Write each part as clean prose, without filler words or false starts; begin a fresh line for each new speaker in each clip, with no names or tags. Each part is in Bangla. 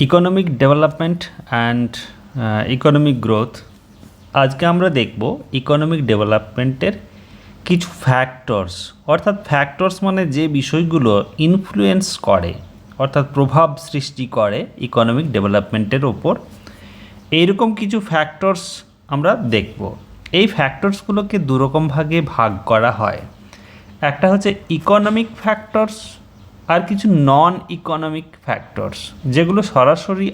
Economic development and economic growth. আজকে আমরা দেখব ইকোনমিক ডেভেলপমেন্টের কিছু ফ্যাক্টরস, অর্থাৎ ফ্যাক্টরস মানে যে বিষয়গুলো ইনফ্লুয়েন্স করে, অর্থাৎ প্রভাব সৃষ্টি করে ইকোনমিক ডেভেলপমেন্টের ওপর। এইরকম কিছু ফ্যাক্টরস আমরা দেখব। এই ফ্যাক্টরসগুলোকে দুরকম ভাগে ভাগ করা হয়। একটা হচ্ছে ইকোনমিক ফ্যাক্টরস, আর কিছু নন ইকোনমিক ফ্যাক্টরস, যেগুলো সরাসরি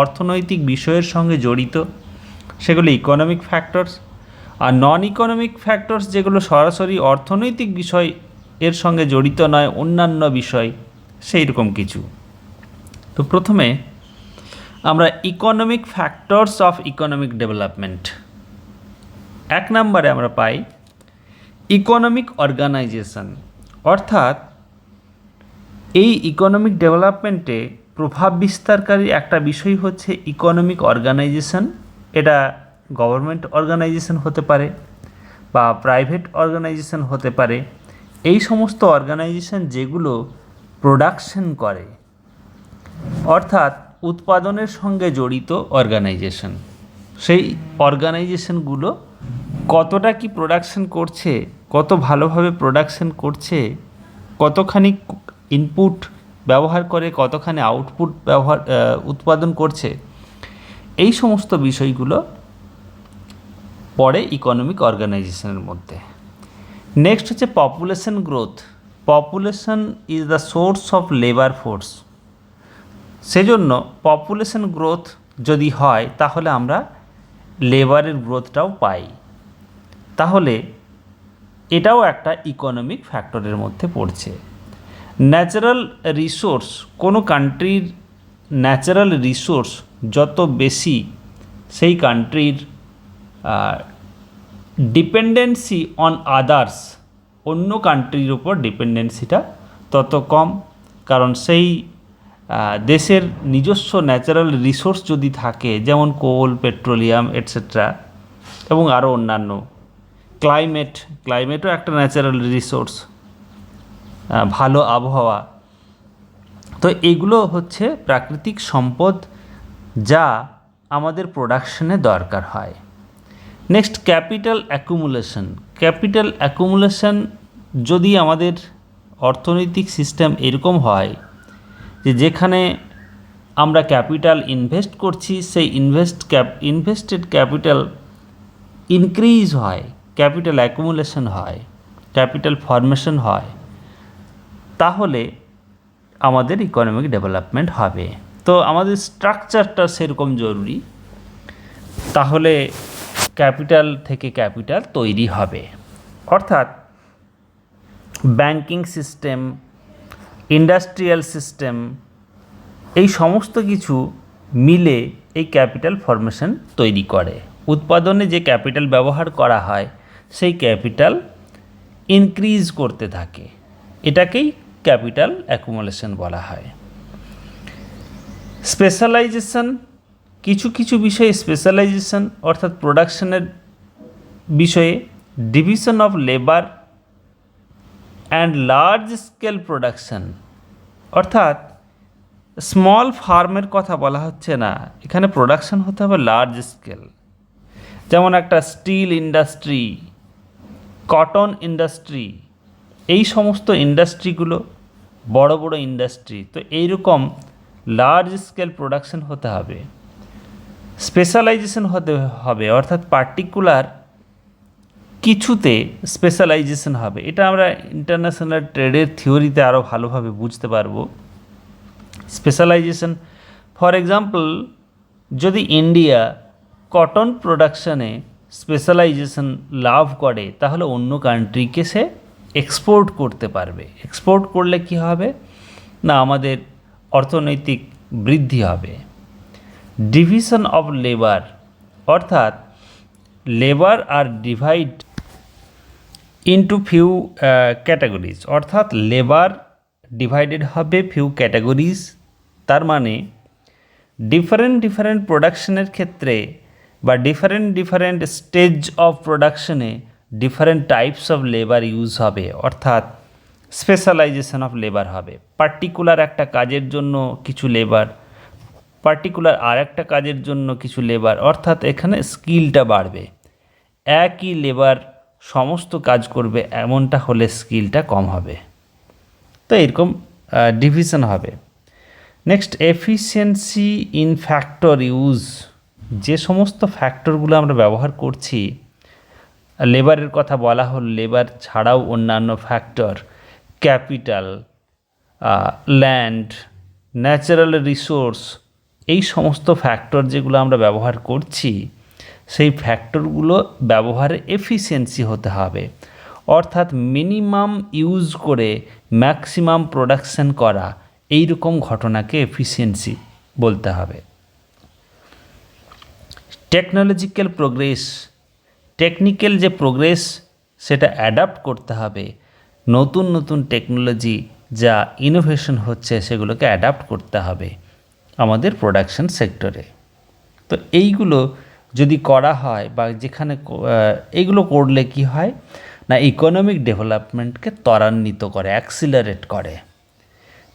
অর্থনৈতিক বিষয়ের সঙ্গে জড়িত, সেগুলো ইকোনমিক ফ্যাক্টরস। আর নন ইকোনমিক ফ্যাক্টরস যেগুলো সরাসরি অর্থনৈতিক বিষয় এর সঙ্গে জড়িত নয়, অন্যান্য বিষয়, সেই রকম কিছু। তো প্রথমে আমরা economic factors of economic development. এক নম্বরে আমরা পাই ইকোনমিক অর্গানাইজেশন, অর্থাৎ এই ইকোনমিক ডেভেলপমেন্টে প্রভাব বিস্তারকারী একটা বিষয় হচ্ছে ইকোনমিক অর্গানাইজেশন। এটা গভর্নমেন্ট অর্গানাইজেশন হতে পারে বা প্রাইভেট অর্গানাইজেশন হতে পারে। এই সমস্ত অর্গানাইজেশন যেগুলো প্রোডাকশন করে, অর্থাৎ উৎপাদনের সঙ্গে জড়িত অর্গানাইজেশন, সেই অর্গানাইজেশনগুলো কতটা কি প্রোডাকশন করছে, কত ভালোভাবে প্রোডাকশন করছে, কতখানি ইনপুট ব্যবহার করে কতখানি আউটপুট উৎপাদন করছে, এই সমস্ত বিষয়গুলো পড়ে ইকোনমিক অর্গানাইজেশনের মধ্যে। নেক্সট হচ্ছে population growth. Population is the source of labour force. সেজন্য পপুলেশন গ্রোথ যদি হয় তাহলে আমরা লেবারের গ্রোথটাও পাই। তাহলে এটাও একটা ইকোনমিক ফ্যাক্টরের মধ্যে পড়ছে। ন্যাচারাল রিসোর্স, কোনো কান্ট্রির ন্যাচারাল রিসোর্স যত বেশি, সেই কান্ট্রির ডিপেন্ডেন্সি অন আদার্স, অন্য কান্ট্রির উপর ডিপেন্ডেন্সিটা তত কম। কারণ সেই দেশের নিজস্ব ন্যাচারাল রিসোর্স যদি থাকে, যেমন কোল, পেট্রোলিয়াম এটসেট্রা, এবং আরও অন্যান্য, ক্লাইমেটও একটা ন্যাচারাল রিসোর্স, ভালো আবহাওয়া। তো এগুলো হচ্ছে প্রাকৃতিক সম্পদ যা আমাদের প্রোডাকশনে দরকার হয়। Next capital accumulation. Capital accumulation যদি আমাদের অর্থনৈতিক সিস্টেম এরকম হয় যে যেখানে আমরা ক্যাপিটাল ইনভেস্ট করছি, সেই ইনভেস্টেড ক্যাপিটাল ইনক্রিজ হয়, ক্যাপিটাল অ্যাকুমুলেশন হয়, ক্যাপিটাল ফর্মেশন হয়, তাহলে আমাদের ইকোনমিক ডেভেলপমেন্ট হবে। তো আমাদের স্ট্রাকচারটা সেরকম জরুরি, তাহলে ক্যাপিটাল থেকে ক্যাপিটাল তৈরি হবে। অর্থাৎ ব্যাংকিং সিস্টেম, ইন্ডাস্ট্রিয়াল সিস্টেম, এই সমস্ত কিছু মিলে এই ক্যাপিটাল ফর্মেশন তৈরি করে। উৎপাদনে যে ক্যাপিটাল ব্যবহার করা হয়, সেই ক্যাপিটাল ইনক্রিজ করতে থাকে, এটাকেই ক্যাপিটাল অ্যাকুমুলেশন বলা হয়। স্পেশালাইজেশন, কিছু কিছু বিষয়ে স্পেশালাইজেশন, অর্থাৎ প্রোডাকশনের বিষয়ে division of labour and large scale production, অর্থাৎ স্মল ফার্মের কথা বলা হচ্ছে না, এখানে প্রোডাকশন হতে হবে লার্জ স্কেল। যেমন একটা স্টিল ইন্ডাস্ট্রি, কটন ইন্ডাস্ট্রি, এই সমস্ত ইন্ডাস্ট্রিগুলো বড় বড় ইন্ডাস্ট্রি। তো এইরকম লার্জ স্কেল প্রোডাকশন হতে হবে। স্পেশালাইজেশন হতে হবে, অর্থাৎ পার্টিকুলার কিছুতে স্পেশালাইজেশন হবে। এটা আমরা ইন্টারন্যাশনাল ট্রেডের থিওরিতে আরও ভালোভাবে বুঝতে পারবো। স্পেশালাইজেশন, ফর এক্সাম্পল, যদি ইন্ডিয়া কটন প্রোডাকশানে স্পেশালাইজেশন লাভ করে, তাহলে অন্য কান্ট্রিকে সে এক্সপোর্ট করতে পারবে। এক্সপোর্ট করলে কি হবে না, আমাদের অর্থনৈতিক বৃদ্ধি হবে। ডিভিশন অফ লেবার, অর্থাৎ লেবার আর ডিভাইড ইন্টু ফিউ ক্যাটাগরিজ, অর্থাৎ লেবার ডিভাইডেড হবে ফিউ ক্যাটাগরিজ। তার মানে ডিফারেন্ট প্রোডাকশনের ক্ষেত্রে বা ডিফারেন্ট স্টেজ অফ প্রোডাকশনে different types of labour use হবে, অর্থাৎ স্পেশালাইজেশন অফ লেবার হবে। পার্টিকুলার একটা কাজের জন্য কিছু লেবার, পার্টিকুলার আর একটা কাজের জন্য কিছু লেবার, অর্থাৎ এখানে স্কিলটা বাড়বে। একই লেবার সমস্ত কাজ করবে এমনটা হলে স্কিলটা কম হবে। তো এরকম ডিভিশন হবে। Next, efficiency in factor use. যে সমস্ত ফ্যাক্টরগুলো আমরা ব্যবহার করছি, লেবারের কথা বলা হল, লেবার ছাড়াও অন্যান্য factor, capital, land, natural resource, এই সমস্ত ফ্যাক্টর যেগুলো আমরা ব্যবহার করছি, সেই ফ্যাক্টরগুলো ব্যবহারে এফিসিয়েন্সি হতে হবে, অর্থাৎ মিনিমাম ইউজ করে ম্যাক্সিমাম প্রোডাকশন করা, এই রকম ঘটনাকে এফিসিয়েন্সি বলতে হবে। টেকনোলজিক্যাল প্রোগ্রেস, টেকনিক্যাল যে প্রোগ্রেস সেটা অ্যাডাপ্ট করতে হবে। নতুন নতুন টেকনোলজি যা ইনোভেশন হচ্ছে সেগুলোকে অ্যাডাপ্ট করতে হবে আমাদের প্রোডাকশন সেক্টরে। তো এইগুলো যদি করা হয় বা যেখানে এইগুলো করলে কি হয় না, ইকোনমিক ডেভেলপমেন্টকে ত্বরান্বিত করে, অ্যাক্সিলারেট করে।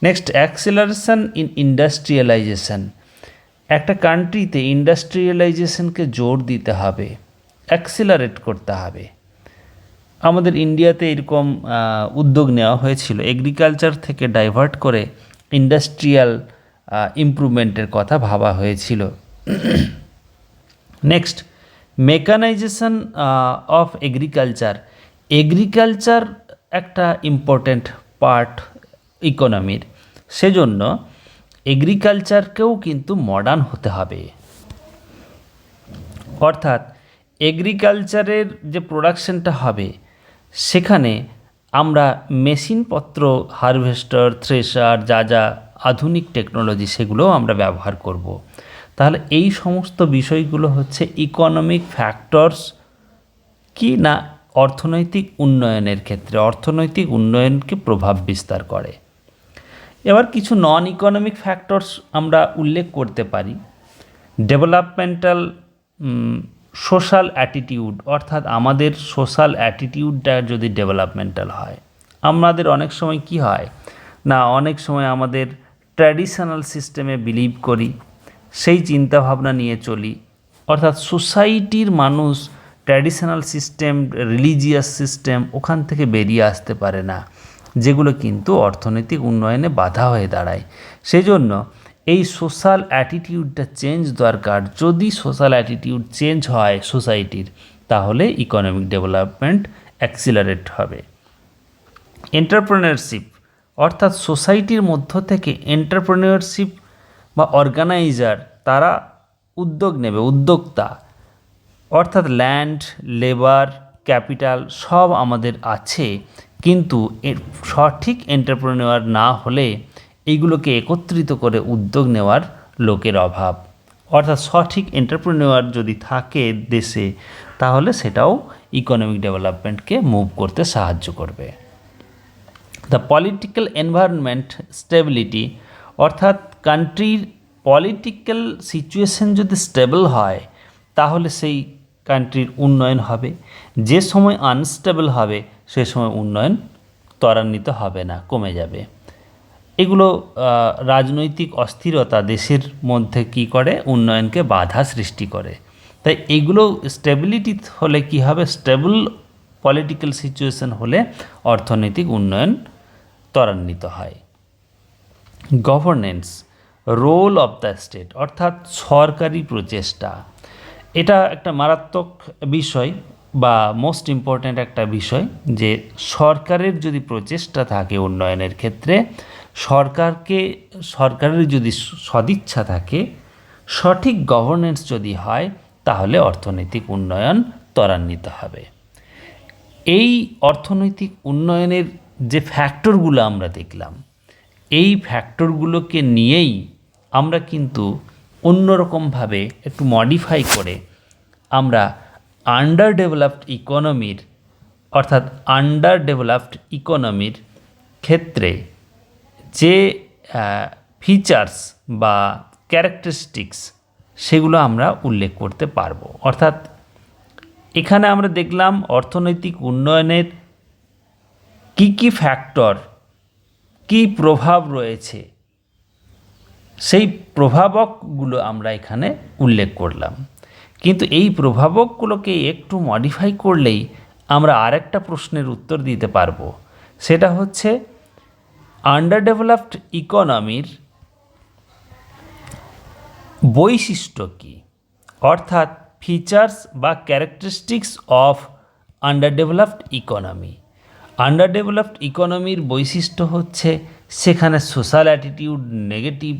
Next, acceleration in industrialisation. একটা কান্ট্রিতে ইন্ডাস্ট্রিয়ালাইজেশনকে জোর দিতে হবে, অ্যাক্সিলারেট করতে হবে। আমাদের ইন্ডিয়াতে এরকম উদ্যোগ নেওয়া হয়েছিল, এগ্রিকালচার থেকে ডাইভার্ট করে ইন্ডাস্ট্রিয়াল ইমপ্রুভমেন্টের কথা ভাবা হয়েছিল। Next, mechanisation of agriculture. Agriculture একটা ইম্পর্ট্যান্ট পার্ট ইকোনমির, সেজন্য এগ্রিকালচারকেও কিন্তু মডার্ন হতে হবে। অর্থাৎ এগ্রিকালচারের যে প্রোডাকশনটা হবে সেখানে আমরা মেশিনপত্র, হারভেস্টার, থ্রেশার, যা যা আধুনিক টেকনোলজি সেগুলোও আমরা ব্যবহার করব। তাহলে এই সমস্ত বিষয়গুলো হচ্ছে ইকোনমিক ফ্যাক্টরস কি না অর্থনৈতিক উন্নয়নের ক্ষেত্রে অর্থনৈতিক উন্নয়নকে প্রভাব বিস্তার করে। এবার কিছু নন ইকোনমিক ফ্যাক্টরস আমরা উল্লেখ করতে পারি। ডেভেলপমেন্টাল সোশ্যাল অ্যাটিটিউড, অর্থাৎ আমাদের সোশ্যাল অ্যাটিটিউডটা যদি ডেভেলপমেন্টাল হয়। আমাদের অনেক সময় কি হয় না, অনেক সময় আমাদের ট্র্যাডিশনাল সিস্টেমে বিলিভ করি, সেই চিন্তাভাবনা নিয়ে চলি। অর্থাৎ সোসাইটির মানুষ ট্র্যাডিশনাল সিস্টেম, রিলিজিয়াস সিস্টেম ওখান থেকে বেরিয়ে আসতে পারে না, যেগুলো কিন্তু অর্থনৈতিক উন্নয়নে বাধা হয়ে দাঁড়ায়। সেজন্য এই সোশ্যাল অ্যাটিটিউডটা চেঞ্জ দরকার। যদি সোশ্যাল অ্যাটিটিউড চেঞ্জ হয় সোসাইটির, তাহলে ইকোনমিক ডেভেলপমেন্ট অ্যাক্সিলারেট হবে। এন্টারপ্রেনারশিপ, অর্থাৎ সোসাইটির মধ্য থেকে এন্টারপ্রেনারশিপ বা অর্গানাইজার তারা উদ্যোগ নেবে, উদ্যোক্তা। অর্থাৎ ল্যান্ড, লেবার, ক্যাপিটাল সব আমাদের আছে, কিন্তু সঠিক এন্টারপ্রেনার না হলে এইগুলোকে একত্রিত করে উদ্যোগ নেওয়ার লোকের অভাব। অর্থাৎ সঠিক এন্টারপ্রেনার যদি থাকে দেশে, তাহলে সেটাও ইকোনমিক ডেভেলপমেন্টকে মুভ করতে সাহায্য করবে। দ্য পলিটিক্যাল এনভায়রনমেন্ট স্টেবিলিটি, অর্থাৎ কান্ট্রির পলিটিক্যাল সিচুয়েশন যদি স্টেবল হয়, তাহলে সেই কান্ট্রির উন্নয়ন হবে। যে সময় আনস্টেবল হবে, সে সময় উন্নয়ন ত্বরান্বিত হবে না, কমে যাবে। এগুলো রাজনৈতিক অস্থিরতা দেশের মধ্যে কি করে, উন্নয়নকে বাধা সৃষ্টি করে। তাই এইগুলো স্টেবিলিটি হলে কি হবে, স্টেবল পলিটিক্যাল সিচুয়েশন হলে অর্থনৈতিক উন্নয়ন ত্বরান্বিত হয়। Governance, role of the state, অর্থাৎ সরকারি প্রচেষ্টা। এটা একটা মারাত্মক বিষয় বা মোস্ট ইম্পর্ট্যান্ট একটা বিষয়, যে সরকারের যদি প্রচেষ্টা থাকে উন্নয়নের ক্ষেত্রে, সরকারের যদি সদিচ্ছা থাকে, সঠিক গভর্নেন্স যদি হয়, তাহলে অর্থনৈতিক উন্নয়ন ত্বরান্বিত হবে। এই অর্থনৈতিক উন্নয়নের যে ফ্যাক্টরগুলো আমরা দেখলাম, এই ফ্যাক্টরগুলোকে নিয়েই আমরা কিন্তু অন্যরকমভাবে একটু মডিফাই করে আমরা আন্ডার ডেভেলপড ইকোনমির, অর্থাৎ আন্ডার ডেভেলপড ইকোনমির ক্ষেত্রে যে ফিচার্স বা ক্যারেক্টারিস্টিক্স সেগুলো আমরা উল্লেখ করতে পারবো। অর্থাৎ এখানে আমরা দেখলাম অর্থনৈতিক উন্নয়নের কী কী ফ্যাক্টর, কী প্রভাব রয়েছে, সেই প্রভাবকগুলো আমরা এখানে উল্লেখ করলাম, কিন্তু এই প্রভাবকগুলোকে একটু মডিফাই করলেই আমরা আরেকটা প্রশ্নের উত্তর দিতে পারবো। সেটা হচ্ছে আন্ডার ডেভেলপড ইকোনমির বৈশিষ্ট্য কী, অর্থাৎ ফিচার্স বা characteristics of under developed economy. Under developed ইকোনমির বৈশিষ্ট্য হচ্ছে সেখানে সোশ্যাল অ্যাটিটিউড নেগেটিভ,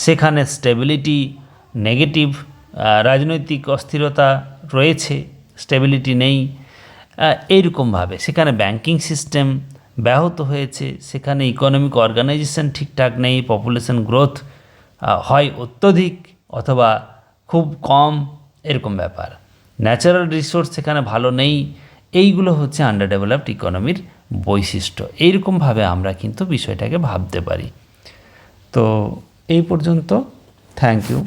সেখানে স্টেবিলিটি নেগেটিভ, রাজনৈতিক অস্থিরতা রয়েছে, স্টেবিলিটি নেই, এইরকমভাবে সেখানে ব্যাংকিং সিস্টেম ব্যাহত হয়েছে, সেখানে ইকোনমিক অর্গানাইজেশন ঠিকঠাক নেই, পপুলেশন গ্রোথ হয় অত্যধিক অথবা খুব কম, এরকম ব্যাপার, ন্যাচারাল রিসোর্স সেখানে ভালো নেই। এইগুলো হচ্ছে আন্ডার ডেভেলপড ইকোনমির বৈশিষ্ট্য। এইরকমভাবে আমরা কিন্তু বিষয়টাকে ভাবতে পারি। তো এই পর্যন্ত, থ্যাংক ইউ।